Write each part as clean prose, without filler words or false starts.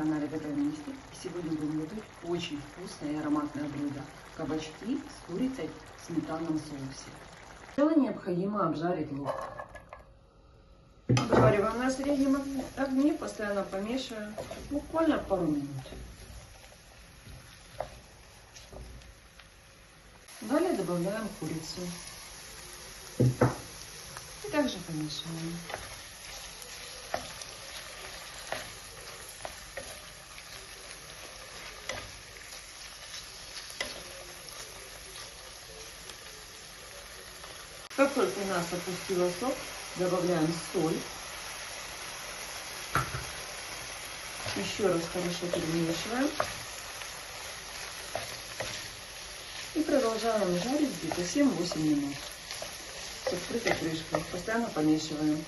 канале Готовим вместе. Сегодня будем готовить очень вкусное и ароматное блюдо. Кабачки с курицей в сметанном соусе. Сначала необходимо обжарить лук. Обжариваем на среднем огне, постоянно помешиваем, буквально пару минут. Далее добавляем курицу. И также помешиваем. Как только у нас опустила сок, добавляем соль. Еще раз хорошо перемешиваем. И продолжаем жарить где-то 7-8 минут. С открытой крышкой. Постоянно помешиваем.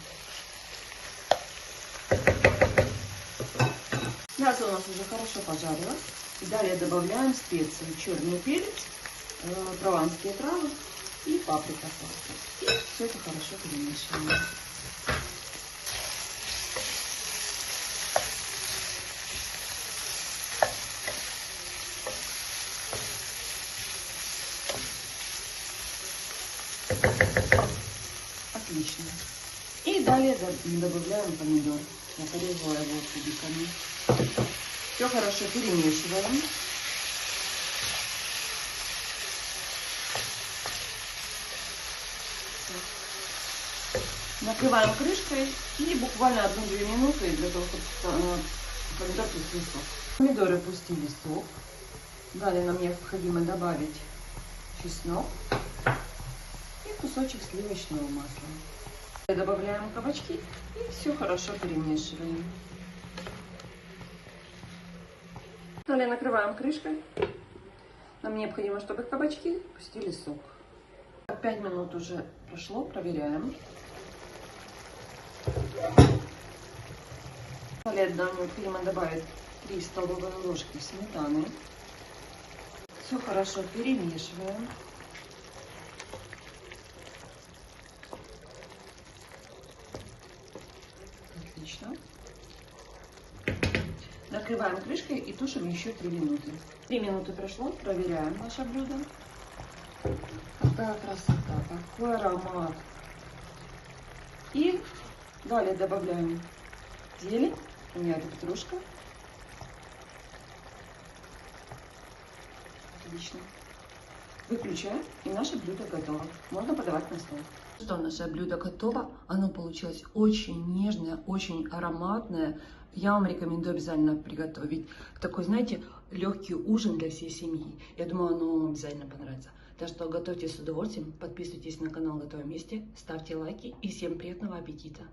Мясо у нас уже хорошо пожарилось. Далее добавляем специи. Черный перец, прованские травы и паприка сладкая. И все это хорошо перемешиваем. Отлично. И далее добавляем помидор. Я порезала его кубиками. Все хорошо перемешиваем. Накрываем крышкой и буквально 1-2 минуты для того, чтобы помидор пустил сок. Помидоры пустили сок. Далее нам необходимо добавить чеснок и кусочек сливочного масла. Добавляем кабачки и все хорошо перемешиваем. Далее накрываем крышкой. Нам необходимо, чтобы кабачки пустили сок. 5 минут уже прошло, проверяем. Далее необходимо добавить 3 столовые ложки сметаны. Все хорошо перемешиваем. Отлично. Накрываем крышкой и тушим еще 3 минуты. 3 минуты прошло, проверяем наше блюдо. Какая красота, какой аромат. И далее добавляем зелень, у меня петрушка. Отлично. Выключаем, и наше блюдо готово. Можно подавать на стол. Что, наше блюдо готово. Оно получилось очень нежное, очень ароматное. Я вам рекомендую обязательно приготовить такой, знаете, легкий ужин для всей семьи. Я думаю, оно вам обязательно понравится. Так что готовьте с удовольствием, подписывайтесь на канал Готовим вместе, ставьте лайки и всем приятного аппетита!